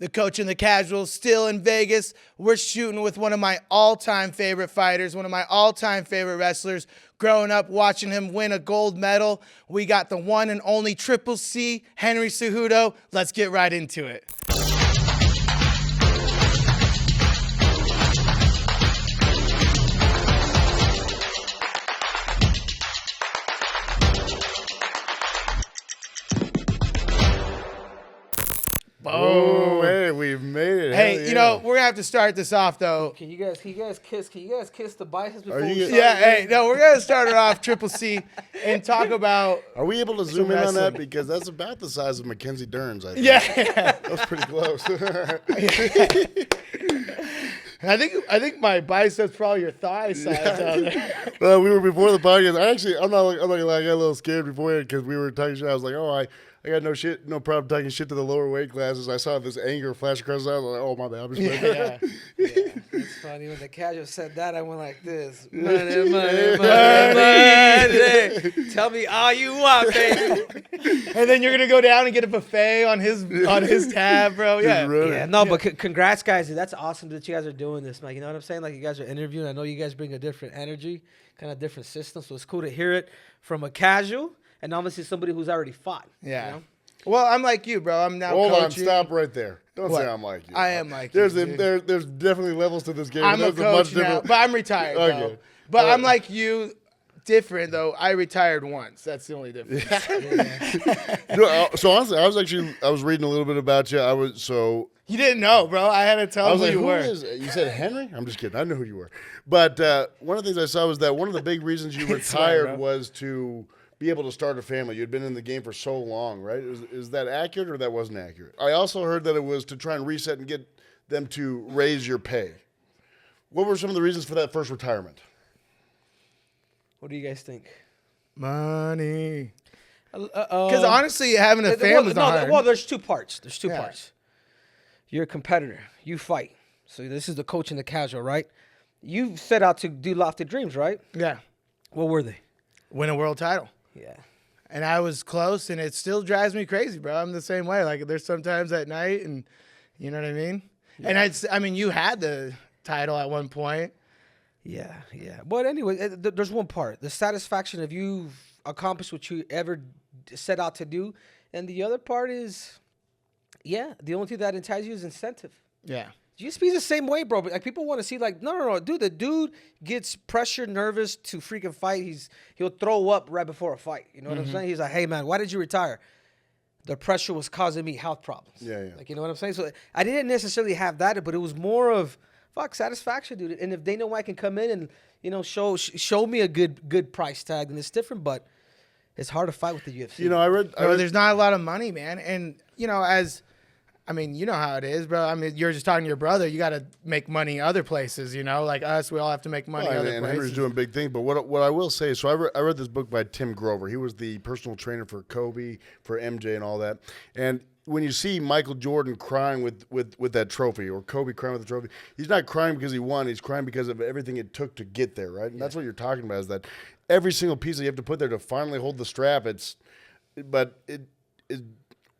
The Coach and the Casual still in Vegas. We're shooting with one of my all-time favorite fighters, one of my all-time favorite wrestlers. Growing up, watching him win a gold medal. We got the one and only Triple C, Henry Cejudo. Let's get right into it. Oh, hey, we've made it. Hey, you know, we're gonna have to start this off though. Can you guys kiss the biceps before you we get- start? Yeah, hey, no, we're gonna start it off, Triple C, and talk about. Are we able to zoom in on wrestling. that? Because that's about the size of Mackenzie Dern's, I think. Yeah, That was pretty close. I think my biceps probably your thigh size out there. Well, we were before the podcast. I'm not gonna lie, I got a little scared beforehand because we were talking shit. I was like, oh, I got no problem talking shit to the lower weight classes. I saw this anger flash across the eyes. I was like, oh, my bad. I'm just Yeah. It's funny when the casual said that. I went like this. Money, money, money, money. Tell me all you want, baby. And then you're gonna go down and get a buffet on his tab, bro. Yeah. Yeah, no, but congrats, guys. Dude, that's awesome that you guys are doing this, man. You know what I'm saying? Like, you guys are interviewing. I know you guys bring a different energy, kind of different system. So it's cool to hear it from a casual and obviously somebody who's already fought. Yeah. You know? Well, I'm like you, bro. I'm now Hold on, coaching. stop right there. Don't What? say I'm like you. I am like there's you, dude. There's definitely levels to this game. I'm a There's coach now, but I'm retired, bro. Okay. But I'm like you, different though. I retired once. That's the only difference. No, so honestly, I was reading a little bit about you. You didn't know, bro. I had to tell I was who like, you who were. you said Henry? I'm just kidding. I know who you were. But one of the things I saw was that one of the big reasons you retired bro. was to be able to start a family. You'd been in the game for so long, right? Is that accurate or that wasn't accurate? I also heard that it was to try and reset and get them to raise your pay. What were some of the reasons for that first retirement? What do you guys think? Money. Because honestly, having a family is not hard. Well, there's two parts. There's two Yeah. parts. You're a competitor. You fight. So this is the coach and the casual, right? You set out to do lofty dreams, right? Yeah. What were they? Win a world title. Yeah. And I was close, and it still drives me crazy, bro. I'm the same way. Like, there's sometimes at night, and you know what I mean? Yeah. And I mean, you had the title at one point. Yeah, yeah. But anyway, there's one part. The satisfaction of you've accomplished what you ever set out to do. And the other part is, yeah, the only thing that entices you is incentive. Yeah. GSP's the same way, bro. But like, people want to see, like, no, dude. The dude gets pressured, nervous to freaking fight. He'll throw up right before a fight. You know what I'm saying? He's like, hey man, why did you retire? The pressure was causing me health problems. Yeah. Like, you know what I'm saying? So I didn't necessarily have that, but it was more of satisfaction, dude. And if they know I can come in and, you know, show me a good price tag, then it's different. But it's hard to fight with the UFC. You know, I read There's not a lot of money, man. And, you know, you know how it is, bro. I mean, you're just talking to your brother. You got to make money other places, you know? Like us, we all have to make money other and places. Henry's doing big things. But what I will say, so I read this book by Tim Grover. He was the personal trainer for Kobe, for MJ, and all that. And when you see Michael Jordan crying with that trophy, or Kobe crying with the trophy, he's not crying because he won. He's crying because of everything it took to get there, right? And that's what you're talking about, is that every single piece that you have to put there to finally hold the strap.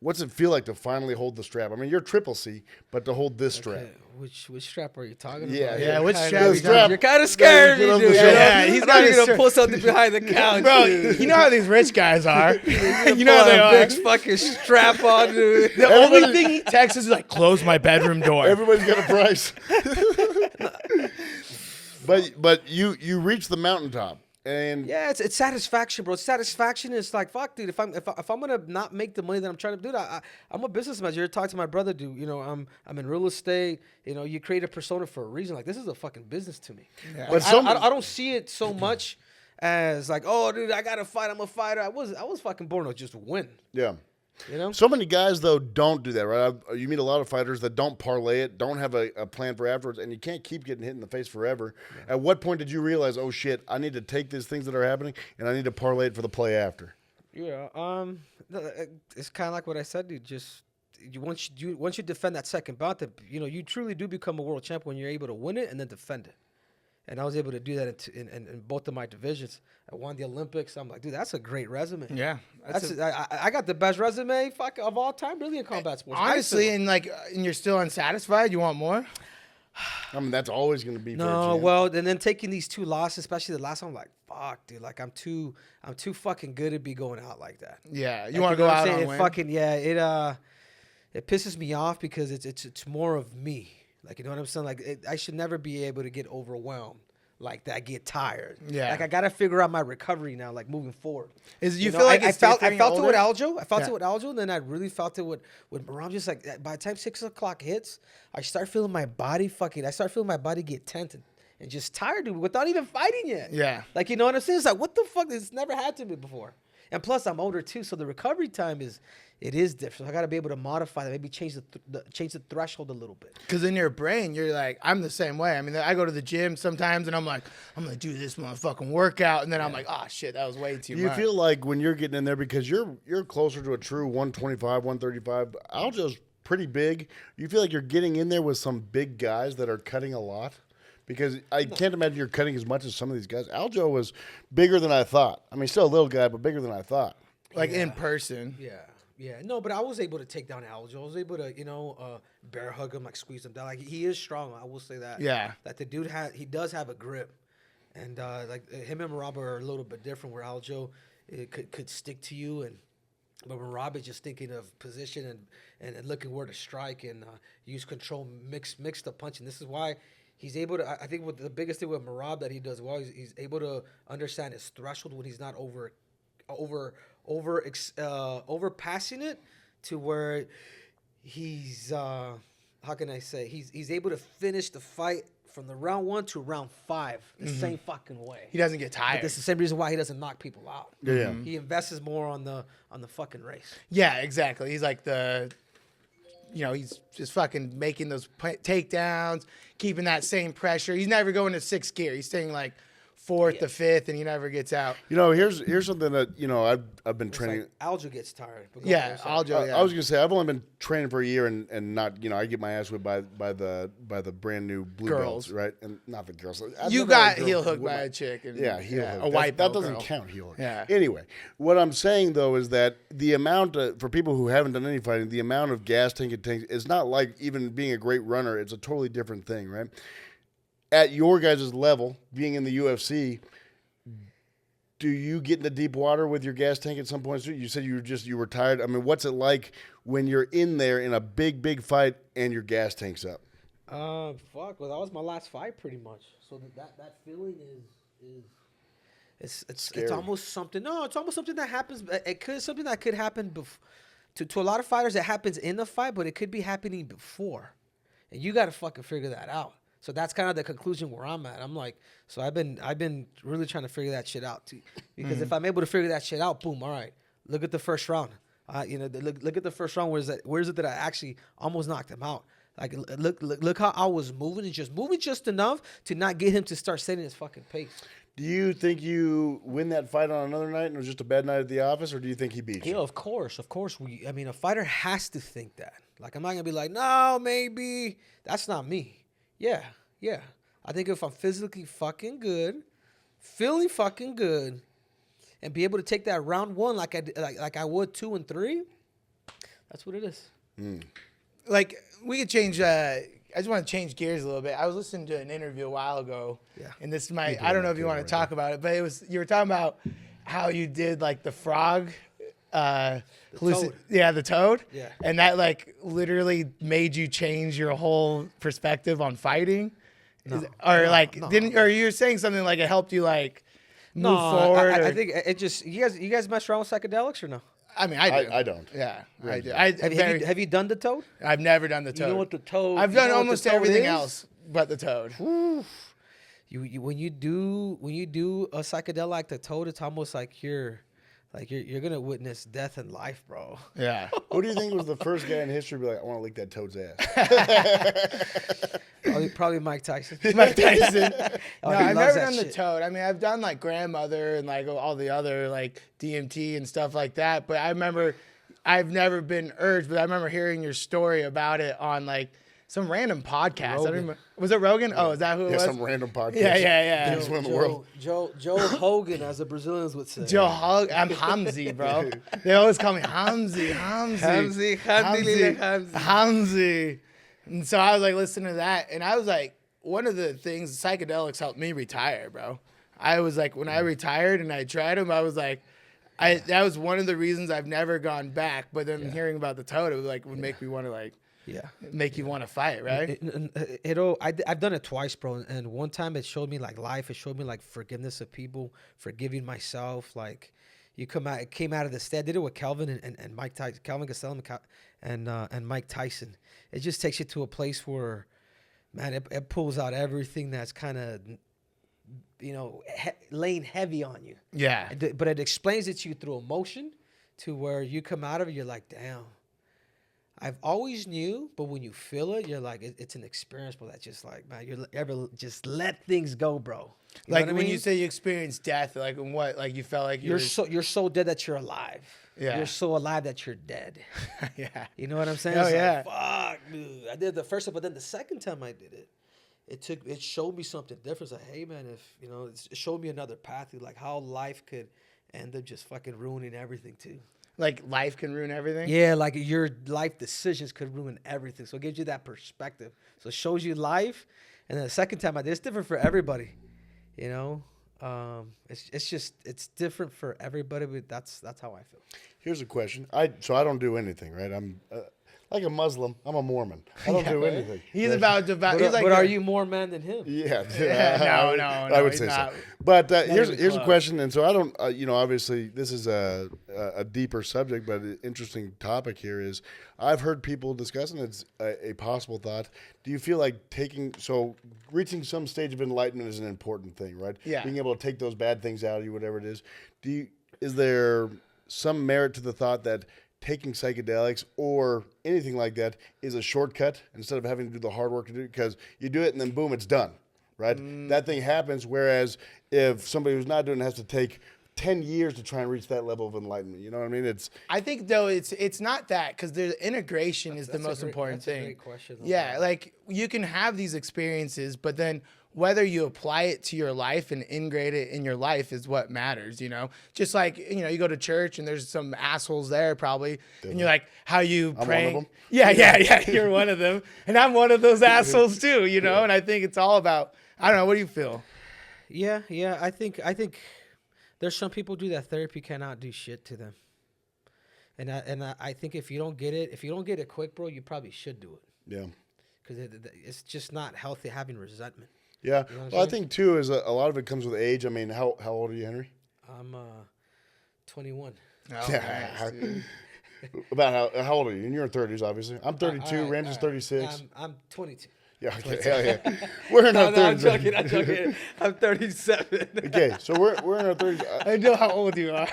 What's it feel like to finally hold the strap? I mean, you're Triple C, but to hold this strap. Okay. Which strap are you talking Yeah, about? yeah, which Kinda- strap you strap. You're kind of scaring me, Get off dude. the You shoulder. know? Yeah, he's I got thought his you were gonna shirt. pull something behind the couch, Bro, dude. you know how these rich guys are. You know how Pull they a are. big fucking strap on, dude. The only thing he texts is like, close my bedroom door. Everybody's got a price. but you reach the mountaintop, and Yeah, it's satisfaction, bro. Satisfaction is like, fuck, dude. If I'm gonna not make the money that I'm trying to do, I'm a businessman. You're talking to my brother, dude. You know, I'm in real estate. You know, you create a persona for a reason. Like, this is a fucking business to me. Yeah. Like, But I don't see it so much as like, oh, dude, I gotta fight. I'm a fighter. I was fucking born to just win. yeah. You know. So many guys, though, don't do that, right? You meet a lot of fighters that don't parlay it, don't have a plan for afterwards, and you can't keep getting hit in the face forever. Yeah. At what point did you realize, oh, shit, I need to take these things that are happening, and I need to parlay it for the play after? Yeah. It's kind of like what I said, dude. Just once you defend that second bout, that, you know, you truly do become a world champion when you're able to win it and then defend it. and I was able to do that in both of my divisions. I won the Olympics. I'm like, dude, that's a great resume. Yeah, I got the best resume of all time, really, in combat sports. honestly, and you're still unsatisfied. You want more? I mean, that's always going to be. No, well, and then taking these 2 losses, especially the last one, I'm like, fuck, dude, like I'm too fucking good to be going out like that. Yeah, you Like, want to go know what I'm out saying? on It win? fucking it pisses me off because it's more of me. Like, you know what I'm saying? Like, I should never be able to get overwhelmed like that, get tired. Yeah. Like, I got to figure out my recovery now, like moving forward. You know, feel like I it's felt different it with older? Aljo. I felt Yeah. it with Aljo, and then I really felt it with Merab. Just like by the time 6 o'clock hits, I start feeling my body get tense and just tired, dude, without even fighting yet. Yeah. Like, you know what I'm saying? It's like, what the fuck? It's never had to be before. And plus, I'm older too, so the recovery time is different. So I got to be able to modify that, maybe change the threshold a little bit. Because in your brain, you're like, I'm the same way. I mean, I go to the gym sometimes, and I'm like, I'm gonna do this motherfucking workout, and then I'm like, oh shit, that was way too You much. feel like when you're getting in there because you're closer to a true 125, 135. Aljo's pretty big. You feel like you're getting in there with some big guys that are cutting a lot. Because I can't imagine you're cutting as much as some of these guys. Aljo was bigger than I thought. I mean, still a little guy, but bigger than I thought. like in person. Yeah. No, but I was able to take down Aljo. I was able to, bear hug him, like squeeze him down. Like, he is strong. I will say that. Yeah. That the dude he does have a grip, and like him and Marab are a little bit different. Where Aljo could stick to you, but Marab is just thinking of position and looking where to strike and use control, mix the punch. And this is why he's able to. I think what the biggest thing with Marab that he does well, he's able to understand his threshold when he's not overpassing it to where he's how can I say he's able to finish the fight from the round 1 to round 5 the same fucking way. He doesn't get But tired. that's the same reason why he doesn't knock people out. Yeah. He invests more on the fucking race. Yeah, exactly. He's like he's just fucking making those takedowns, keeping that same pressure. He's never going to 6th gear. He's staying like 4th to 5th, and he never gets out. Here's something that I've been It's training. like Aljo gets tired. But go Yeah, ahead, sorry. Aljo. Yeah. I was gonna say I've only been training for a year and not I get my ass whipped by the brand new blue Girls. belts, right? And not the girls. You got heel hooked by a chick. And, Yeah, heel hook. a white that belt doesn't girl. count heel hook. Yeah. Anyway, what I'm saying though is that the amount for people who haven't done any fighting, the amount of gas tank it takes is not like even being a great runner. It's a totally different thing, right? At your guys' level, being in the UFC. Do you get into deep water with your gas tank at some point? You said you were tired. I mean, what's it like when you're in there in a big fight and your gas tank's up? Fuck. Well, that was my last fight, pretty much. So that feeling is it's almost something. No, it's almost something that happens. Something that could happen to a lot of fighters. It happens in the fight, but it could be happening before, and you got to fucking figure that out. So that's kind of the conclusion where I'm at. I'm like, so I've been really trying to figure that shit out too, because if I'm able to figure that shit out, boom, all right, look at the first round. Look at the first round. Where is it that I actually almost knocked him out? Like, look how I was moving just enough to not get him to start setting his fucking pace. Do you think you win that fight on another night and it was just a bad night at the office, or do you think he beat you? Yeah, of course. A fighter has to think that. Like, I'm not gonna be like, no, maybe. That's not me. Yeah. I think if I'm physically fucking good, feeling fucking good, and be able to take that round 1 like I would 2 and 3, that's what it is. Like, we could change. I just want to change gears a little bit. I was listening to an interview a while ago. Yeah. And this might. I don't know if you want to talk about it, but you were talking about how you did like the frog. toad. Yeah, the toad. Yeah. And that like literally made you change your whole perspective on fighting. No. Or you were saying something like it helped you like move forward. I think it just you guys mess around with psychedelics or no? I mean, I do. I don't. Yeah, I do. Have you done the toad? I've never done the toad. You know what the toad? I've you done know what the almost toad everything is? else but the toad. When you do a psychedelic like the toad, it's almost like you're gonna witness death and life, bro. Yeah. Who do you think was the first guy in history to be like, I want to lick that toad's ass? Probably Mike Tyson. Mike Tyson. Oh, No, he I've loves never that done the shit. toad. I mean, I've done like grandmother and like all the other like DMT and stuff like that. But I've never been urged, but I remember hearing your story about it on like some random podcast. I don't Rogan. remember. Was it Rogan? Oh, is that who it was? some random podcast. Yeah. Biggest one in the world. Joe Hogan, as the Brazilians would say. Joe Hog. I'm Hamzi, bro. They always call me Hamzi. Hamzi. And so I was like listening to that, and I was like, one of the things, psychedelics helped me retire, bro. I was like, when I retired and I tried them, I was like, that was one of the reasons I've never gone back. But then hearing about the toad, it would make me want to make you want to fight, right? I've done it twice, bro. And one time it showed me like life. It showed me like forgiveness of people, forgiving myself. Like it came out of the state. I did it with Calvin and Mike Tyson, Calvin Gastelum and Mike Tyson. It just takes you to a place where, man, it pulls out everything that's kind of, laying heavy on you. Yeah. But it explains it to you through emotion, to where you come out of it, you're like, damn. I've always knew, but when you feel it, you're like, it's an experience, but that's just like, man, you ever just let things go, bro. You like know what when I mean? you say you experienced death, like in what? Like you felt like you're so dead that you're alive. Yeah. You're so alive that you're dead. Yeah. You know what I'm saying? Oh, It's yeah. Like, fuck, dude. I did the first time, but then the second time I did it, it showed me something different. It's like, hey, man, it showed me another path, like how life could end up just fucking ruining everything too. Like life can ruin everything? Yeah, like your life decisions could ruin everything. So it gives you that perspective. So it shows you life. And then the second time I did, it's different for everybody. It's different for everybody, but that's how I feel. Here's a question. I don't do anything, right? I'm like a Muslim. I'm a Mormon. I don't do anything. He's right? about to. But, He's like, are you more man than him? Yeah. No, I would he's say not. so. But here's even a close. question, and so I don't. Obviously, this is a deeper subject, but an interesting topic here is I've heard people discussing it's a possible thought. Do you feel like reaching some stage of enlightenment is an important thing, right? Yeah. Being able to take those bad things out of you, whatever it is. Is there some merit to the thought that taking psychedelics or anything like that is a shortcut instead of having to do the hard work to do it? Because you do it and then boom, it's done, right? That thing happens. Whereas if somebody who's not doing it has to take 10 years to try and reach that level of enlightenment, you know what I mean? I think though it's not that, because the integration is the most important thing. That's a great question. Yeah, like you can have these experiences, but then whether you apply it to your life and integrate it in your life is what matters, Just like, you go to church and there's some assholes there probably, and you're like, how you I'm praying? one of them. Yeah, you're one of them. And I'm one of those assholes too, and I think it's all about, I don't know, what do you feel? Yeah. I think there's some people do that therapy cannot do shit to them. And I think if you don't get it quick, bro, you probably should do it. Yeah. Because it's just not healthy having resentment. Yeah. You know what I'm Well, I saying? think too is a lot of it comes with age. I mean, how old are you, Henry? I'm 21. Oh, Yeah. nice, dude. About how old are you? And you're in 30s, obviously. I'm 32. All right, Ramsey's 36. I'm 22. Yeah. Okay. Hell yeah. We're in our 30s. I'm joking. I'm 37. Okay, so we're in our 30s. I know how old you are.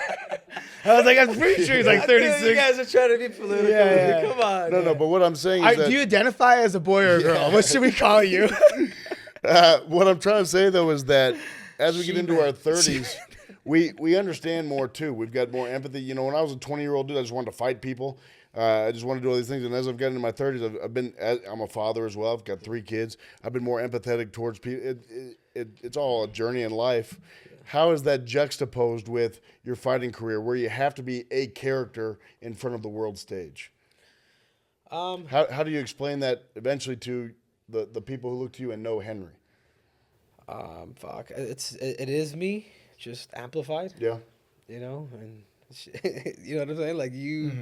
I was like, I'm pretty sure he's like I feel 36. You guys are trying to be political. Yeah. Come on. No, but what I'm saying is that Do you identify as a boy or a girl? What should we call you? what I'm trying to say though is that as we get into our 30s, we understand more too. We've got more empathy. When I was a 20-year-old dude, I just wanted to fight people. I just wanted to do all these things. And as I've gotten into my 30s, I'm a father as well. I've got 3 kids. I've been more empathetic towards people. It's all a journey in life. How is that juxtaposed with your fighting career, where you have to be a character in front of the world stage? How do you explain that eventually to the people who look to you and know Henry? Fuck. It is me, just amplified. Yeah. And you know what I'm saying? Like you,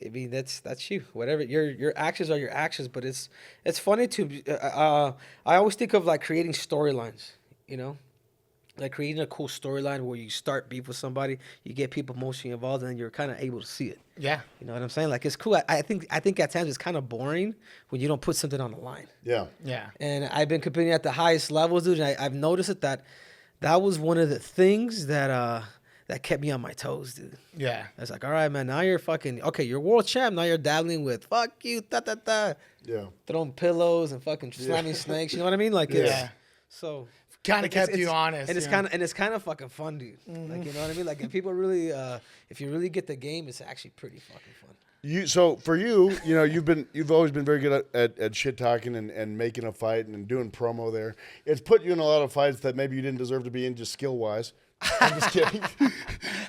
I mean, that's you. Whatever your actions are your actions, but it's funny to. I always think of like creating storylines. Like creating a cool storyline where you start beef with somebody, you get people emotionally involved, and you're kind of able to see it. Yeah. You know what I'm saying? Like it's cool. I think at times it's kind of boring when you don't put something on the line. Yeah. Yeah. And I've been competing at the highest levels, dude. And I've noticed that was one of the things that kept me on my toes, dude. Yeah. I was like, all right, man, now you're you're world champ. Now you're dabbling with fuck you, Yeah. throwing pillows and fucking slamming snakes. You know what I mean? Like, Yeah. So Kind of like, kept you honest. and it's kind of fucking fun, dude. Like, you know what I mean? Like, if people really, if you really get the game, it's actually pretty fucking fun. So for you, you've always been very good at shit talking and making a fight and doing promo there. It's put you in a lot of fights that maybe you didn't deserve to be in just skill wise. I'm just kidding.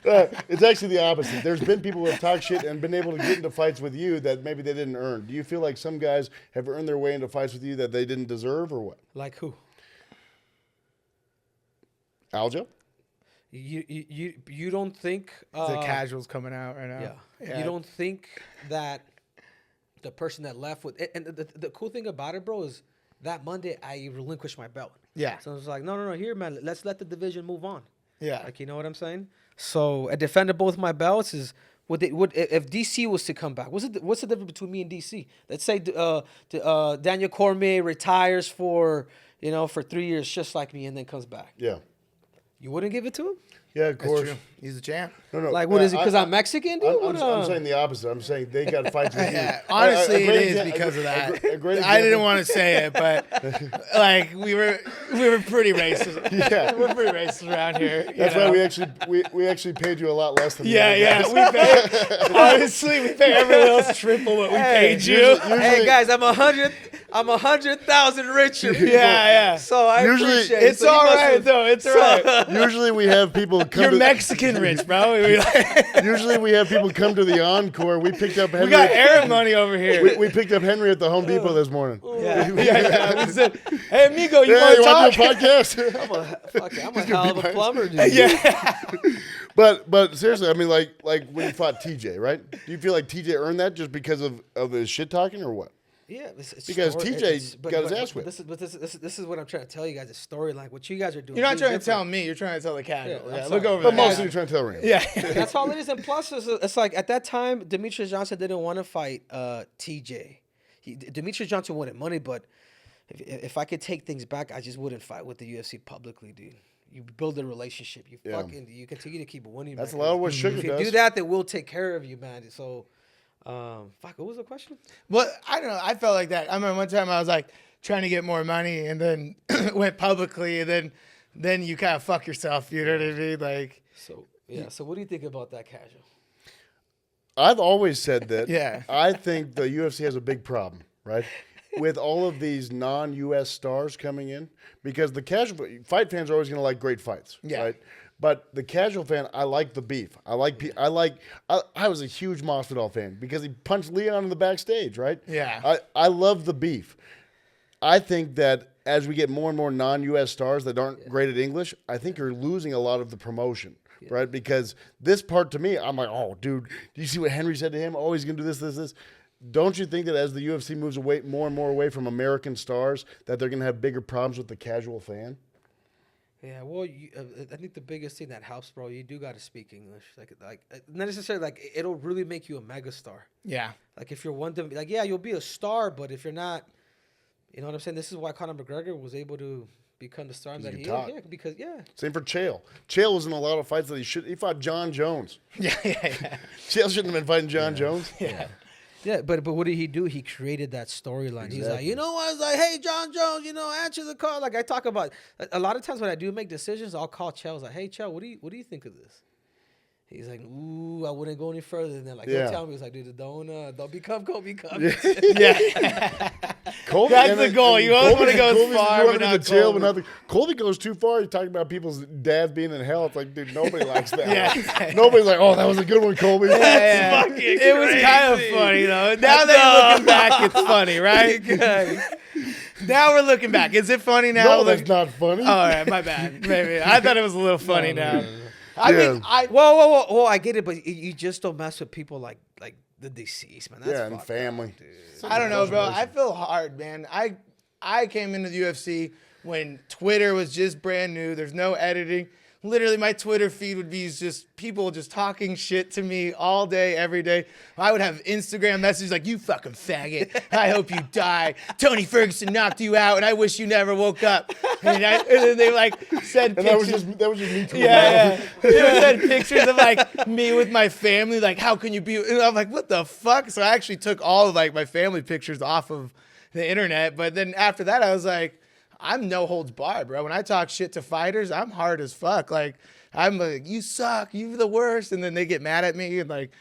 It's actually the opposite. There's been people who have talked shit and been able to get into fights with you that maybe they didn't earn. Do you feel like some guys have earned their way into fights with you that they didn't deserve, or what? Like who? Aljo? You don't think the casuals coming out right now. Yeah. You don't think that the person that left with and the cool thing about it, bro, is that Monday I relinquished my belt. Yeah. So it's like, no, here, man, let's let the division move on. Yeah. Like, you know what I'm saying? So I defended both my belts. Is if DC was to come back, what's the difference between me and DC? Let's say Daniel Cormier retires for 3 years just like me and then comes back. Yeah. You wouldn't give it to him? Yeah, of course. True. He's the champ. No. Like, what is it? Because I'm Mexican, dude? I'm saying the opposite. I'm saying they got fights with you. Yeah, honestly, A it great is exa- because of that. a great I didn't example- want to say it, but like we were pretty racist. Yeah. We're pretty racist around here. That's why we actually paid you a lot less than the other Yeah. guys. We pay everyone else triple what we paid you. usually- Hey guys, I'm 100,000 richer. Yeah. So I Usually- appreciate It's so you all must right have- though. It's all right. Usually we have people come. You're to, Mexican rich, bro. Usually we have people come to the encore. We picked up Henry. We got Arab money over here. We picked up Henry at the Home Depot this morning. Yeah. We said, hey, amigo, you Yeah, want you to want talk? to do a podcast? I'm a hell of a plumber, dude. Yeah. But seriously, I mean, like when you fought TJ, right? Do you feel like TJ earned that just because of his shit talking, or what? Yeah, it's Because story- TJ it's- got his ass whipped. This is what I'm trying to tell you guys. The storyline, what you guys are doing. You're not is trying to different. tell me. You're trying to tell the casual. Yeah, Yeah, I'm look sorry. over But there. mostly you're trying to tell Ram. Yeah. That's all it is. And plus, it's like at that time, Demetrius Johnson didn't want to fight TJ. Demetrius Johnson wanted money, but if I could take things back, I just wouldn't fight with the UFC publicly, dude. You build a relationship. You continue to keep winning. That's man. a lot of what Sugar If you does. do that, then we'll take care of you, man. So, what was the question? Well, I don't know. I felt like that. I remember one time I was like trying to get more money and then went publicly and then you kind of fuck yourself. You know what I mean? Like, So, yeah. So, what do you think about that, casual? I've always said that. Yeah. I think the UFC has a big problem, right? With all of these non-US stars coming in, because the casual fight fans are always going to like great fights, Yeah. right? But the casual fan, I like the beef. I was a huge Masvidal fan because he punched Leon in the backstage, right? Yeah. I love the beef. I think that as we get more and more non-US stars that aren't great at English, I think you're losing a lot of the promotion. Right? Because this part to me, I'm like, oh, dude, do you see what Henry said to him? Oh, he's going to do this. Don't you think that as the UFC moves away more and more away from American stars, that they're going to have bigger problems with the casual fan? Yeah, well, I think the biggest thing that helps, bro, you do got to speak English. Like not necessarily like it'll really make you a megastar. yeah. Like if you're you'll be a star, but if you're not, you know what I'm saying. This is why Conor McGregor was able to become the star that he is. talk. Yeah, because Same for Chael. Chael was in a lot of fights that he fought John Jones. Yeah. Chael shouldn't have been fighting John Jones. Yeah, but what did he do? He created that storyline. He's like, you know what? I was like, hey, John Jones, answer the call. Like I talk about a lot of times when I do make decisions, I'll call Chael. I was like, hey, Chael, what do you think of this? He's like, ooh, I wouldn't go any further than that. Like, he'll tell me, he's like, dude, don't become Kobe. Yeah. Colby, That's the goal. You always wanna go as Colby's far, running but to not the jail, Colby. but nothing. Colby goes too far. He's talking about people's dads being in hell. It's like, dude, nobody likes that. Yeah. Nobody's like, oh, that was a good one, Colby. Yeah. fucking It was kind of crazy. funny though. Now that you're looking back, it's funny, right? Now we're looking back. Is it funny now? No, that's not funny. Oh, all right, my bad. Maybe I thought it was a little funny now. I Yeah. mean, I Whoa, I get it, but you just don't mess with people like the deceased, man. That's yeah, and fucked family. I don't know, bro. I feel hard, man. I came into the UFC when Twitter was just brand new. There's no editing. Literally, my Twitter feed would be just people just talking shit to me all day, every day. I would have Instagram messages like, you fucking faggot. I hope you die. Tony Ferguson knocked you out, and I wish you never woke up. And then they like said And that was pictures. just me too. Yeah. They said pictures of like me with my family. Like, how can you be? And I'm like, what the fuck? So I actually took all of like my family pictures off of the internet. But then after that, I was like, I'm no holds barred, bro. When I talk shit to fighters, I'm hard as fuck. Like, I'm like, you suck, you're the worst, and then they get mad at me and like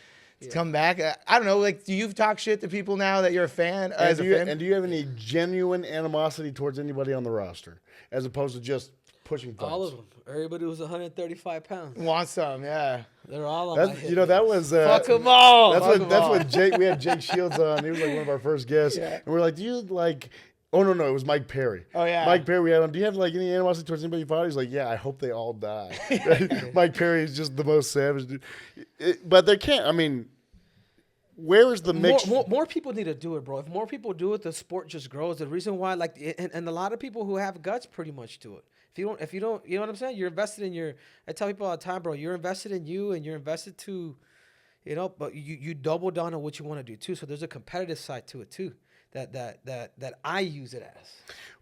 come back. I don't know. Like, do you talk shit to people now that you're a fan? And do you have any genuine animosity towards anybody on the roster, as opposed to just pushing fights? All of them. Everybody was 135 pounds. Want some? Yeah. They're all on my That's, hip. you know, that was Fuck them all. That's what Jake. We had Jake Shields on. He was like one of our first guests, and we're like, "Do you like?" Oh no, it was Mike Perry. Oh yeah, Mike Perry. We had him. Do you have like any animosity towards anybody you fought? He's like, "Yeah, I hope they all die." Mike Perry is just the most savage dude. But there can't. I mean, where is the mix? More people need to do it, bro. If more people do it, the sport just grows. The reason why, like, and a lot of people who have guts pretty much do it. If you don't, you know what I'm saying? You're invested in your. I tell people all the time, bro. You're invested in you, and you're invested to, you know. But you double down on what you want to do too. So there's a competitive side to it too. That I use it as.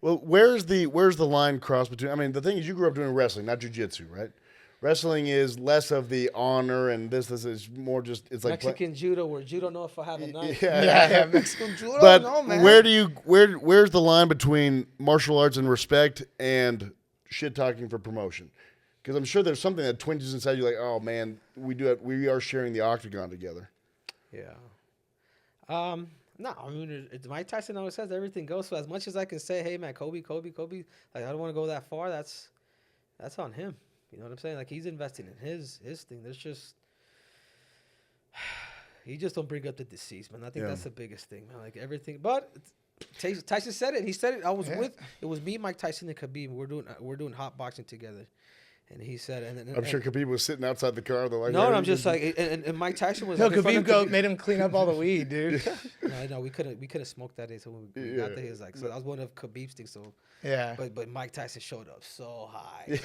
Well, where's the line cross between? I mean, the thing is, you grew up doing wrestling, not jiu-jitsu, right? Wrestling is less of the honor, and this is more just it's like Mexican judo, where judo know if I have a knife. Yeah, Mexican judo. But no, man. where's the line between martial arts and respect and shit talking for promotion? Because I'm sure there's something that twinges inside you, like, oh man, we are sharing the octagon together. Yeah. No, I mean, Mike Tyson always says everything goes. So as much as I can say, hey man, Kobe, like I don't want to go that far. That's on him. You know what I'm saying? Like, he's investing in his thing. There's just he just don't bring up the deceased, man. I think that's the biggest thing, man. Like everything, but Tyson said it. He said it. I was with. It was me, Mike Tyson, and Khabib. We're doing hot boxing together. And he said, I'm sure Khabib was sitting outside the car. Like, no, I'm just like, and Mike Tyson was. No, like, Khabib made him clean up all the weed, dude. No, we couldn't smoke that day, so when we got there, he was like, so that was one of Khabib's things. So yeah, but Mike Tyson showed up so high.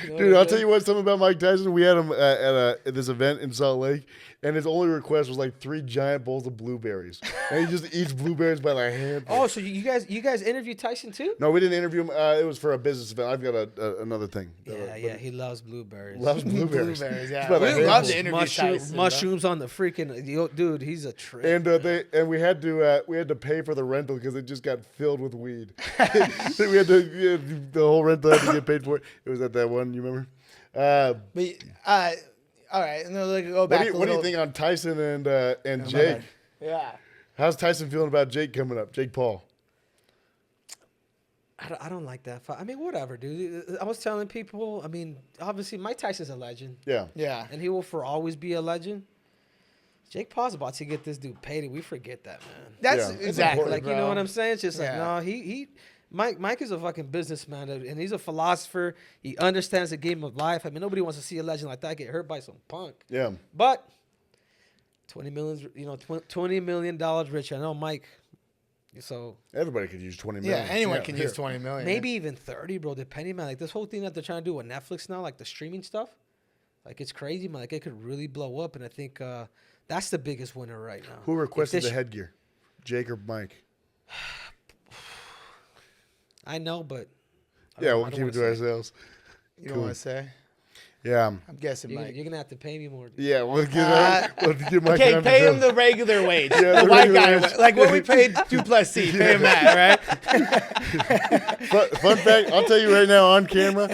Dude, I'll tell you something about Mike Tyson. We had him at this event in Salt Lake, and his only request was like 3 giant bowls of blueberries, and he just eats blueberries by the hand. Oh, so you guys interviewed Tyson too? No, we didn't interview him. It was for a business event. I've got another thing. Yeah, he loves blueberries. Loves blueberries. Yeah, we love to interview Tyson. Mushrooms on the freaking dude. He's a trick. And we had to pay for the rental because it just got filled with weed. The whole rental had to get paid for it. It was at that one. You remember? All right, and then like go back. What do you think on Tyson and Jake? Yeah. How's Tyson feeling about Jake coming up? Jake Paul. I don't like that fight. I mean, whatever, dude. I was telling people. I mean, obviously, Mike Tyson's a legend. Yeah. Yeah. And he will for always be a legend. Jake Paul's about to get this dude paid, and we forget that, man. That's exactly like, you know what I'm saying? It's just like, Yeah. no, Mike is a fucking businessman, and he's a philosopher. He understands the game of life. I mean, nobody wants to see a legend like that get hurt by some punk. Yeah. But $20 million rich. I know Mike. So everybody could use 20 million. Yeah, anyone can use 20 million. maybe even 30, bro. Depending, man. Like this whole thing that they're trying to do with Netflix now, like the streaming stuff, like it's crazy, man. Like it could really blow up, and I think that's the biggest winner right now. Who requested the headgear, Jake or Mike? I know, but we'll keep it to ourselves. You don't want to say? Yeah. I'm guessing Mike. You're gonna have to pay me more. Yeah, we'll get Mike. Okay, pay him the regular wage. Yeah, the white guy. Like what we paid Duplessis. Pay him that, right? Fun fact, I'll tell you right now on camera,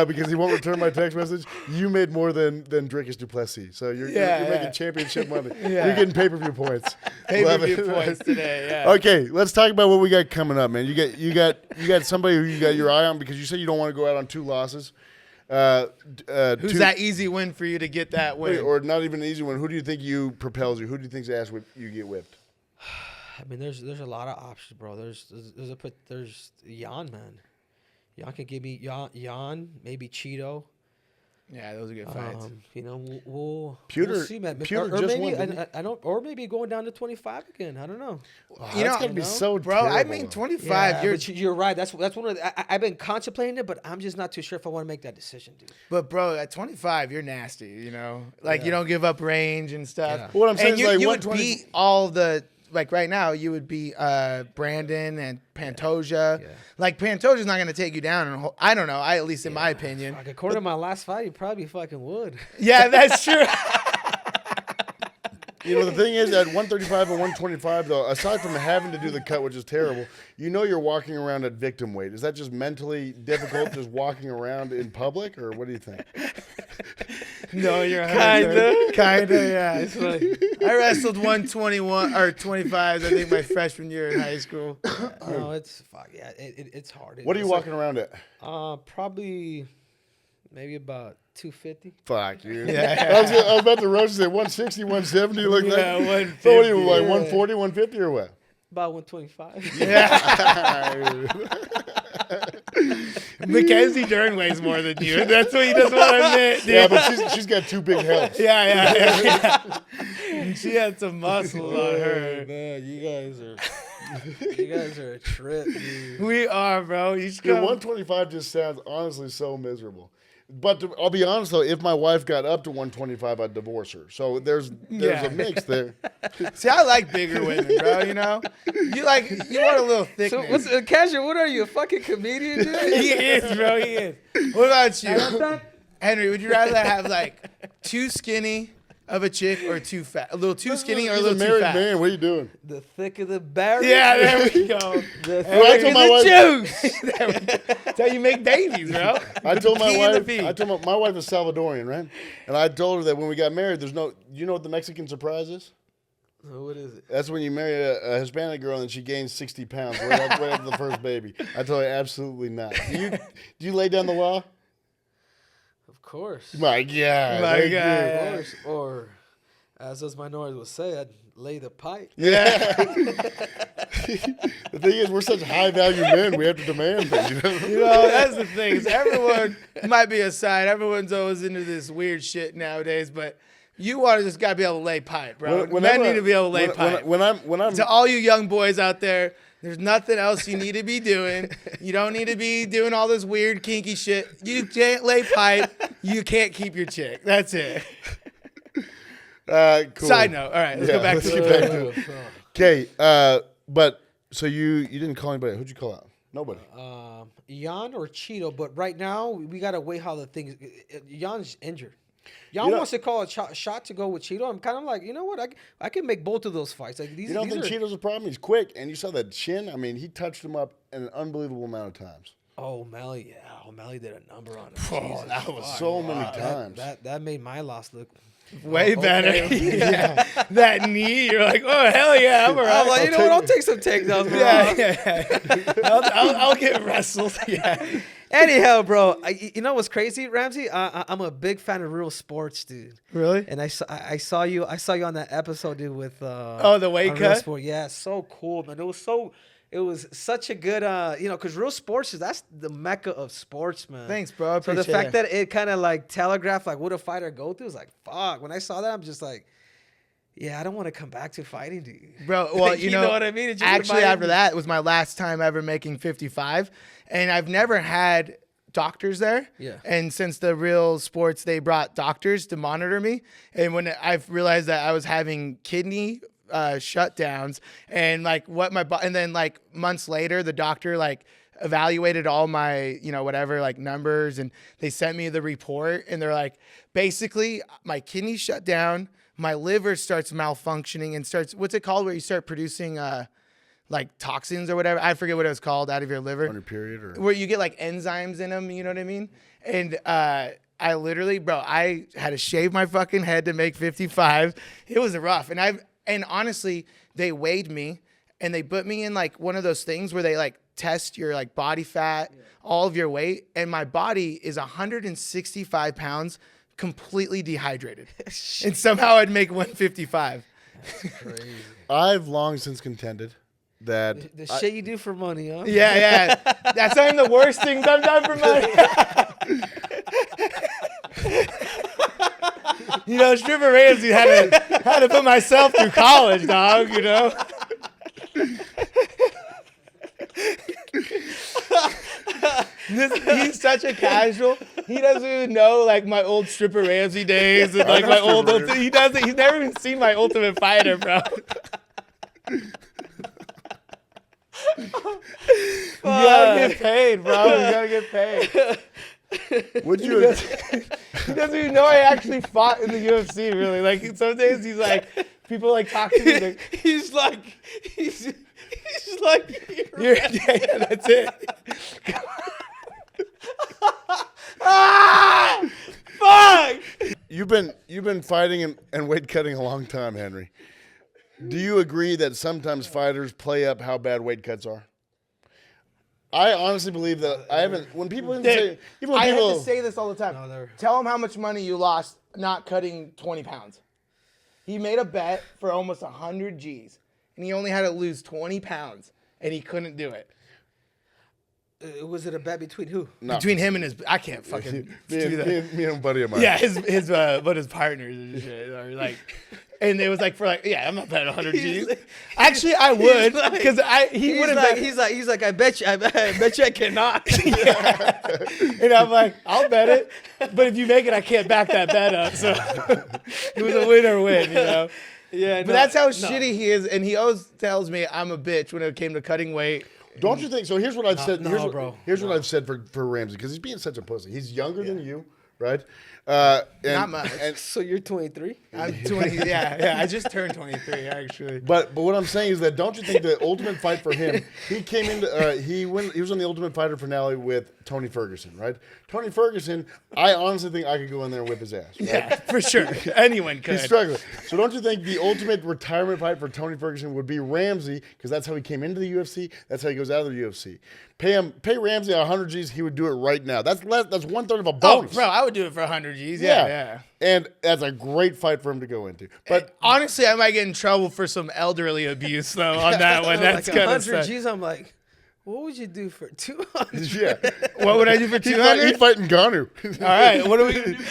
because he won't return my text message, you made more than Drickus Duplessis. So you're making championship money. Yeah. You're getting pay-per-view points. Pay-per-view points today, yeah. Okay, let's talk about what we got coming up, man. You got somebody who you got your eye on because you said you don't want to go out on 2 losses. Who's that easy win for you to get that win? Or not even an easy one. Who do you think propels you? Who do you think's ass you get whipped? I mean, there's a lot of options, bro. There's Jan, man. Jan can give me Jan, maybe Cheeto. Yeah, those are good fights. We'll Pewter, see, man. Pewter or just maybe won. I don't, or maybe going down to 25 again. I don't know. That's gonna be so bro. terrible. I mean, 25. Yeah, you're right. That's one of I've been contemplating it, but I'm just not too sure if I want to make that decision, dude. But bro, at 25, you're nasty. You know, like you don't give up range and stuff. Yeah. What I'm saying and is, like, you would beat all the. Like right now, you would be Brandon and Pantoja. Yeah. Like Pantoja's not going to take you down. And I don't know. At least in my opinion. Like, according to my last fight, you probably fucking would. Yeah, that's true. You know, the thing is, at 135 and 125, though, aside from having to do the cut, which is terrible, you know you're walking around at victim weight. Is that just mentally difficult, just walking around in public, or what do you think? No, you're Kinda. yeah. It's funny. I wrestled 121 or 25s. I think my freshman year in high school. No, it's fuck yeah. It's hard. What are you It's walking around at? Probably maybe about 250. Fuck, dude. Yeah. I was about to rush and say 160, 170, like that. Yeah, 150. So what are you, like Yeah. 140, 150, or what? About 125. Mackenzie Dern weighs more than you. That's what you just want to admit, dude. Yeah, but she's got two big helms. Yeah. She had some muscles on her. Man, you guys are a trip, dude. We are, bro. You should Dude, come. 125 just sounds honestly so miserable. But I'll be honest though, if my wife got up to 125, I'd divorce her. So there's Yeah. a mix there. See, I like bigger women, bro. You know, you want a little So thickness. what's Casual? What are you, a fucking comedian, dude? He is, bro. He is. What about you, Henry? Would you rather have like too skinny of a chick or too fat? A little too skinny or a He's little too married fat? man. What are you doing? The thicker the berry. Yeah, there we go. The Well, I thicker told my wife- the juice. That's how you make babies, bro. I told my key and the wife. beat. I told my wife is Salvadorian, right? And I told her that when we got married, there's no. You know what the Mexican surprise is? Oh, what is it? That's when you marry a Hispanic girl and she gains 60 pounds right after the first baby. I told her absolutely not. Do you lay down the law? Of course. My God. My thank you. God. Of course. Or, as us minorities would say, I'd lay the pipe. Yeah. The thing is, we're such high value men. We have to demand things. You know? You know, that's the thing. Is everyone might be aside. Everyone's always into this weird shit nowadays, but you want to just gotta be able to lay pipe, bro. Men need to be able to lay pipe. When I'm To all you young boys out there, there's nothing else you need to be doing. You don't need to be doing all this weird kinky shit. You can't lay pipe. You can't keep your chick. That's it. cool. Side note. All right, let's go back let's to get back to it. Okay, but so you didn't call anybody. Who'd you call out? Nobody. Jan or Cheeto, but right now we gotta wait how the things. Jan's injured. Jan You know- wants to call a shot to go with Cheeto. I'm kind of like, you know what? I can make both of those fights. Like these. You don't these think are, Cheeto's a problem? He's quick, and you saw that chin. I mean, he touched him up an unbelievable amount of times. Oh, O'Malley, yeah, O'Malley did a number on him. Oh, Jesus that was fuck. so many That- times. That made my loss look way Oh, better. okay. Yeah. That knee, you're like, oh hell yeah, I'm alright. I'm like, you know what? I'll take some takedowns, bro. Yeah. I'll get wrestled. Yeah. Anyhow, bro, you know what's crazy, Ramsey? I'm a big fan of real sports, dude. Really? And I saw you on that episode, dude, with the weight on Real cut? Sport. Yeah, so cool, man. It was such a good, because real sports that's the mecca of sports, man. Thanks, bro. I So appreciate the fact that it kind of like telegraphed like what a fighter go through is like, fuck. When I saw that, I'm just like, yeah, I don't want to come back to fighting, dude. Bro, well, You know what I mean? It just Actually, reminded after me- that, it was my last time ever making 55. And I've never had doctors there. Yeah. And since the real sports, they brought doctors to monitor me. And when I've realized that I was having kidney shutdowns and like and then like months later, the doctor like evaluated all my, whatever, like numbers, and they sent me the report, and they're like, basically my kidneys shut down, my liver starts malfunctioning and starts, what's it called, where you start producing like toxins or whatever. I forget what it was called out of your liver. On your period, or Where you get like enzymes in them, you know what I mean? And I literally, bro, I had to shave my fucking head to make 55. It was rough. And honestly, they weighed me and they put me in like one of those things where they like test your like body fat, all of your weight. And my body is 165 pounds, completely dehydrated. And somehow I'd make 155. Crazy. I've long since contended that The shit you do for money, huh? Yeah. That's not even the worst things I've done for money. Stripper Ramsey had to put myself through college, dog, He's such a casual. He doesn't even know like my old Stripper Ramsey days and like my old. He doesn't. He's never even seen my Ultimate Fighter, bro. You gotta get paid, bro. You gotta get paid. would He you? doesn't even know I actually fought in the UFC, really. Like, some days he's like, People like talk to me. Like, he's like, yeah, that's it. Ah! Fuck! You've been fighting and weight cutting a long time, Henry. Do you agree that sometimes fighters play up how bad weight cuts are? I honestly believe that I haven't. When people say, even when I people have to say this all the time. No, Tell him how much money you lost not cutting 20 pounds. He made a bet for almost 100 G's, and he only had to lose 20 pounds, and he couldn't do it. Was it a bet between who? No. Between him and his, I can't fucking do that. me and a buddy of mine. Yeah, but his partners and shit are like, and it was like for like, yeah, I'm not betting 100 G's. Actually, I would because he wouldn't. He's like, I bet you I cannot. Yeah. And I'm like, I'll bet it, but if you make it, I can't back that bet up. So it was a win or win, you know. Yeah, But that's how shitty he is, and he always tells me I'm a bitch when it came to cutting weight. Don't you think so? Here's what I've said. bro. Here's what I've said for Ramsey because he's being such a pussy. He's younger than you, right? Not much. And, So you're 23? I'm 20. Yeah. I just turned 23 actually. but what I'm saying is that don't you think the ultimate fight for him? He came into he was on the Ultimate Fighter finale with Tony Ferguson, right? Tony Ferguson, I honestly think I could go in there and whip his ass. Right? Yeah, for sure. Anyone could. He's struggling. So don't you think the ultimate retirement fight for Tony Ferguson would be Ramsey? Because that's how he came into the UFC. That's how he goes out of the UFC. Pay Ramsey 100 G's. He would do it right now. That's 1/3 of a Oh, bonus. bro, I would do it for 100 G's. Yeah. And that's a great fight for him to go into. But Honestly, I might get in trouble for some elderly abuse though on that one. That's like kind 100 of G's. I'm like, what would you do for 200? yeah, What would I do for 200? he'd fight Ngannou. All right, what are we gonna do?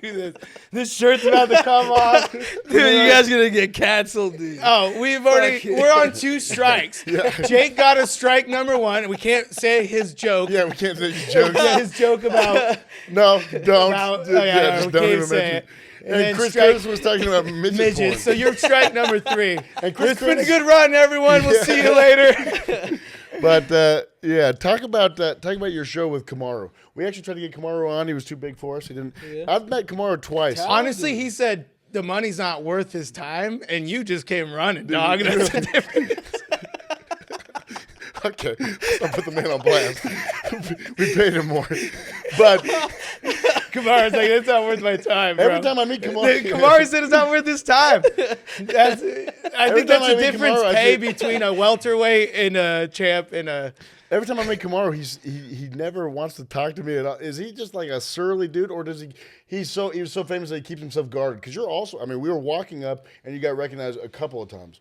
Do this. This shirt's about to come off. Dude, you guys gonna get canceled, dude. Oh, we're on 2 strikes. Jake got a strike number 1. We can't say his joke. Yeah, we can't say his jokes. Yeah, his joke about No, don't. we Just don't can't even say mention it. And then Chris strike- Curtis was talking about midget porn. midgets. So you're strike number 3. And Chris It's been a Curtis- good run, everyone. We'll see you later. But yeah, talk about your show with Kamaru. We actually tried to get Kamaru on. He was too big for us. He didn't. Yeah. I've met Kamaru twice. Honestly, he said the money's not worth his time, and you just came running, dog. That's the difference. Okay, I'll put the man on blast. We paid him more, but Kamara's like, it's not worth my time, bro. every time I meet Kamaru, Kamara said it's not worth his time. I think time that's I the meet difference Kamaru, I pay say- between a welterweight and a champ and a. every time I meet Kamaru, he never wants to talk to me at all. Is he just like a surly dude, or does he? He was so famous that he keeps himself guarded. Because you're also, I mean, we were walking up and you got recognized a couple of times.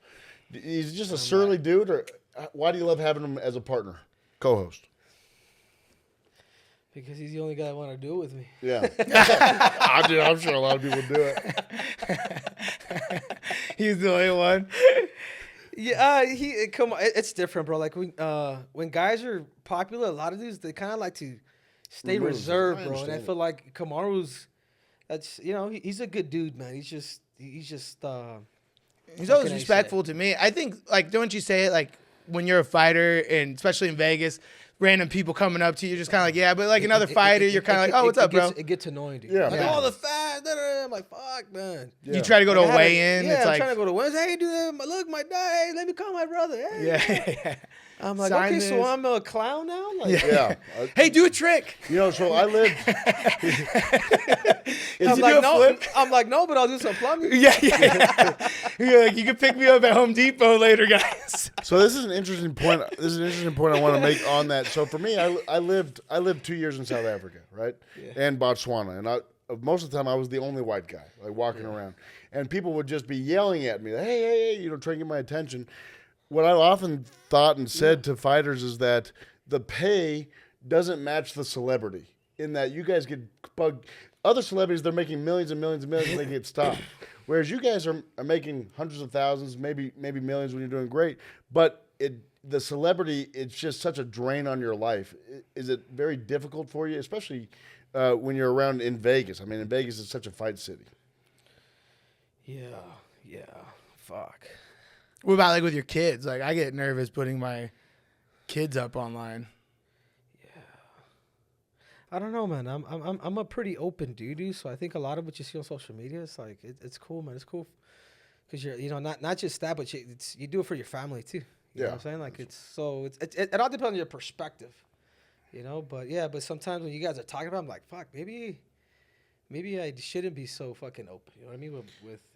He's just a surly dude, or why do you love having him as a partner, co-host? Because he's the only guy that want to do it with me. Yeah, I'm sure a lot of people do it. He's the only one. Yeah, come on, it's different, bro. Like when guys are popular, a lot of dudes they kind of like to stay Remove. reserved, I bro. And I understand. feel like Kamaru's, that's he's a good dude, man. He's just He's What always can I respectful to me. I think, like, don't you say it, like, when you're a fighter, and especially in Vegas, random people coming up to you, you're just kind of like, yeah, but like another fighter, you're kind of like, oh, what's up, bro? It gets annoying, dude. Yeah. Like, Yeah. oh, the fat. Da, da, da. I'm like, fuck, man. Yeah. You try to go to Like, a I had weigh-in, Yeah, it's I'm like, trying to go to Wednesday. Hey, dude, look, my dad. Hey, let me call my brother. Hey. yeah. I'm like, Sign okay, so this. I'm a clown now. Like, Yeah, Hey, do a trick. you know, so I lived. I'm you like, do a no. flip? I'm like, no, but I'll do some plumbing. Yeah. You're like, you can pick me up at Home Depot later, guys. So this is an interesting point. I want to make on that. So for me, I lived 2 years in South Africa, right, and Botswana, and most of the time I was the only white guy, like walking around, and people would just be yelling at me, like, hey, trying to get my attention. What I often thought and said to fighters is that the pay doesn't match the celebrity. In that you guys get bugged. Other celebrities, they're making millions and millions and millions, and they get stopped. Whereas you guys are making hundreds of thousands, maybe millions when you're doing great. But the celebrity, it's just such a drain on your life. Is it very difficult for you, especially when you're around in Vegas? I mean, in Vegas, it's such a fight city. Yeah. Fuck. What about, like, with your kids? Like, I get nervous putting my kids up online. I don't know, man. I'm a pretty open dude, so I think a lot of what you see on social media, it's like it's cool, man. It's cool because you're, not just that, but you do it for your family too. You know what I'm saying? Like it all depends on your perspective, But sometimes when you guys are talking about, it, I'm like, fuck, maybe I shouldn't be so fucking open. You know what I mean?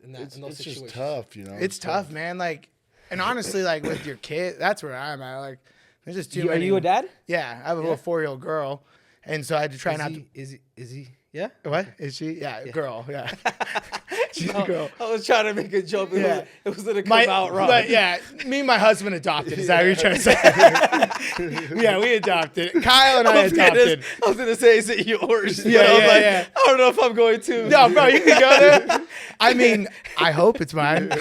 In those situations, it's just tough, It's tough, man. Like, and honestly, like with your kid, that's where I'm at. Like, there's just too many. Are you a dad? Yeah, I have a little 4-year-old girl, and so I had to try not to. Is he? Yeah. What is she? Yeah, girl. Yeah. She's a girl. I was trying to make a joke. Yeah. It was gonna come out wrong. But yeah, me and my husband adopted. Is that what you're trying to say? Yeah, we adopted. Kyle and I adopted. I was gonna say, is it yours? Yeah, I don't know if I'm going to. No, bro, you can go there. I mean, I hope it's mine.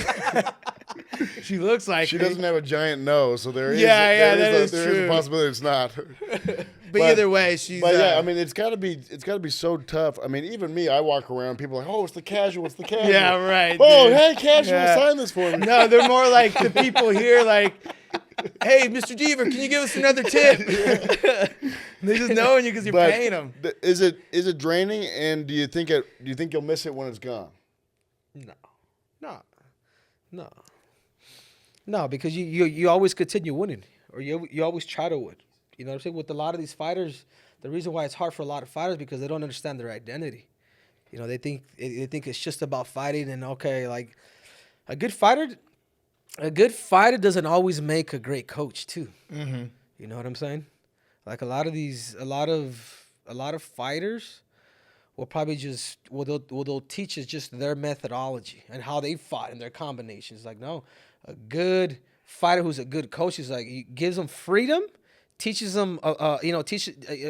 She looks like she doesn't have a giant nose, so there is a possibility it's not. But either way, she's. But yeah, I mean, it's got to be so tough. I mean, even me, I walk around, people are like, oh, it's the casual. Yeah, right. Oh, dude. hey, casual, sign this for me. No, they're more like the people here, like, hey, Mr. Deaver, can you give us another tip? They just knowing you because you're paying them. Is it draining? And do you think you'll miss it when it's gone? No, because you always continue winning, or you always try to win. You know what I'm saying? With a lot of these fighters, the reason why it's hard for a lot of fighters because they don't understand their identity. They think it's just about fighting, and okay, like a good fighter doesn't always make a great coach too. Mm-hmm. You know what I'm saying? Like a lot of fighters will probably just they'll teach us just their methodology and how they fought and their combinations. Like no, a good fighter who's a good coach is like he gives them freedom. Teaches them,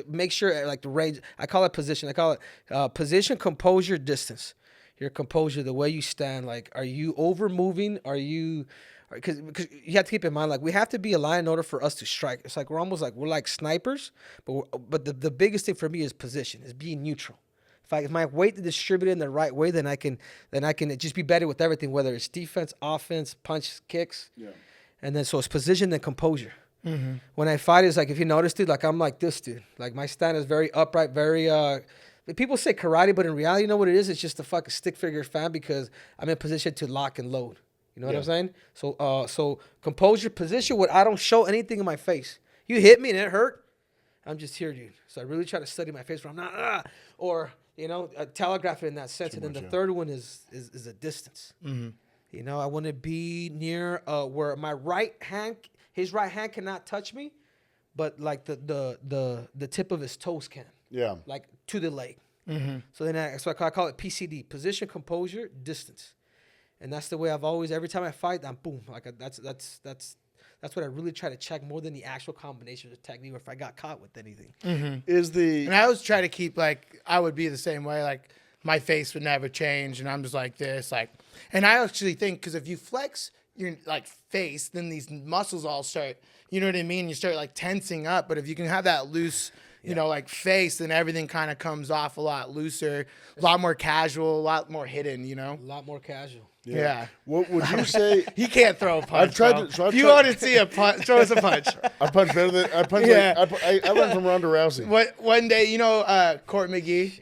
make sure like the range. I call it position. I call it position, composure, distance. Your composure, the way you stand. Like, are you over moving? Are you? Because you have to keep in mind, like we have to be aligned in order for us to strike. It's like we're like snipers, but the biggest thing for me is position, is being neutral. If my weight is distributed in the right way, then I can just be better with everything, whether it's defense, offense, punch, kicks. Yeah. And then so it's position and composure. Mm-hmm. When I fight, it's like if you notice, dude, like I'm like this, dude. Like my stand is very upright, very. People say karate, but in reality, you know what it is? It's just a fucking stick figure fan because I'm in position to lock and load. You know what I'm saying? So composure, position. What I don't show anything in my face. You hit me and it hurt. I'm just here, dude. So I really try to study my face where I'm not, telegraph it in that sense. And then the third one is a distance. Mm-hmm. I want to be near where my right hand. His right hand cannot touch me, but like the tip of his toes can. Yeah. Like to the leg. Mm-hmm. So then I call it PCD, position, composure, distance, and that's the way I've always. Every time I fight, I'm boom. Like that's what I really try to check more than the actual combination of technique or if I got caught with anything. Mm-hmm. And I always try to keep like I would be the same way. Like my face would never change, and I'm just like this. Like, and I actually think because if you flex your like face, then these muscles all start, you know what I mean? You start like tensing up. But if you can have that loose, like face, then everything kind of comes off a lot looser, a lot more casual, a lot more hidden, A lot more casual. Yeah. What would you say? He can't throw a punch. I've tried to. If you want to see a punch, throw us a punch. I punch better than I punch. Yeah. I learned from Ronda Rousey. One day, Court McGee.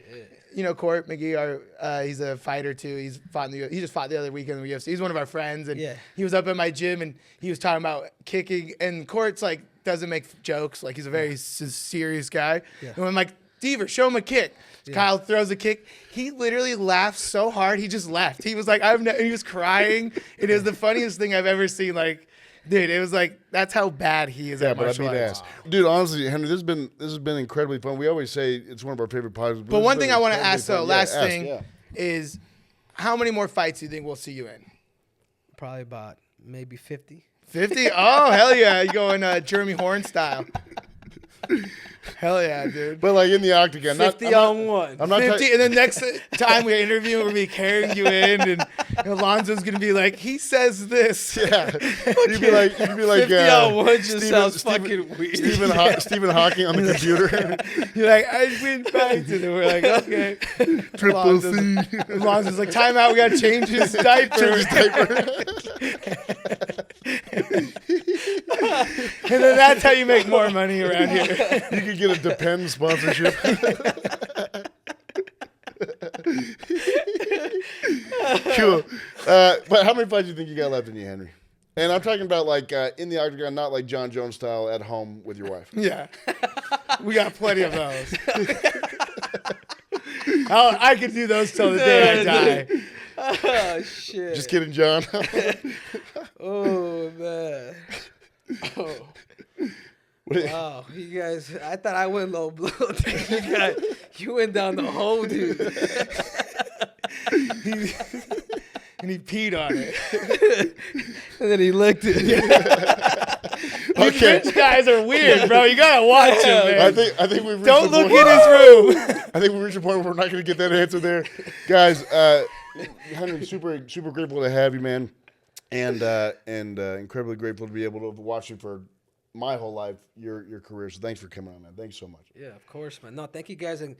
Court McGee, he's a fighter too. He just fought the other weekend in the UFC. He's one of our friends, and he was up at my gym, and he was talking about kicking. And Court's like doesn't make jokes. Like he's a very serious guy. Yeah. And I'm like, Deaver, show him a kick. Yeah. Kyle throws a kick. He literally laughed so hard he just left. He was like, he was crying. It is the funniest thing I've ever seen. Like. Dude, it was like that's how bad he is at martial arts. Dude, honestly, Henry, this has been incredibly fun. We always say it's one of our favorite podcasts. But one thing I want to ask though, last thing, is how many more fights do you think we'll see you in? Probably about maybe 50. 50? Oh, hell yeah. You going Jeremy Horn style. Hell yeah, dude. But like in the octagon. 50 on one. I'm not 50, and then next time we interview, we'll be carrying you in, and Alonzo's going to be like, he says this. Yeah. You'd be like 50 on one just sounds fucking weird. Stephen Hawking on the computer. You're like, I win fights. And then we're like, okay. Triple C. Alonzo's like, time out, we got to change his diaper. And then that's how you make more money around here. You could get a Depend sponsorship. Cool. But how many fights do you think you got left in you, Henry? And I'm talking about like in the octagon, not like John Jones style at home with your wife. Yeah. We got plenty of those. I could do those till the day I die. Oh, shit. Just kidding, John. Oh, man. Oh. Wow, you guys, I thought I went low blow. You went down the hole, dude. And he peed on it. And then he licked it. These rich guys are weird, bro. You gotta watch him, man. I think we've reached Don't the look point. in his room. I think we've reached a point where we're not going to get that answer there. Guys, Henry, super grateful to have you, man. And incredibly grateful to be able to watch you for my whole life, your career. So thanks for coming on, man. Thanks so much. Yeah, of course, man. No, thank you guys. And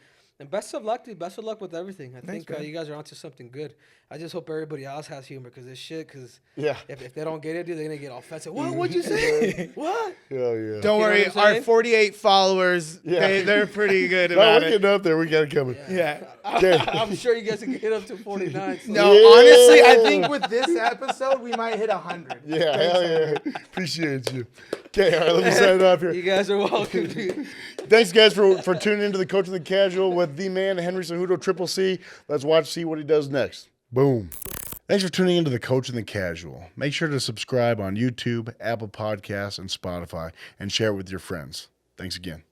best of luck, dude. Best of luck with everything. I think you guys are onto something good. I just hope everybody else has humor because this shit, because if they don't get it, dude, they're going to get all offensive. What'd you say? What? Hell yeah. Don't worry. Our 48 followers, they're pretty good about we're it. getting up there. We got it coming. Yeah. I'm sure you guys can get up to 49. So. No, honestly, I think with this episode, we might hit 100. Yeah, hell yeah. Appreciate you. Okay, all right, let me sign it off here. You guys are welcome, dude. Thanks, guys, for tuning into the Coach and the Casual with the man, Henry Cejudo, Triple C. Let's see what he does next. Boom. Thanks for tuning into the Coach and the Casual. Make sure to subscribe on YouTube, Apple Podcasts, and Spotify, and share it with your friends. Thanks again.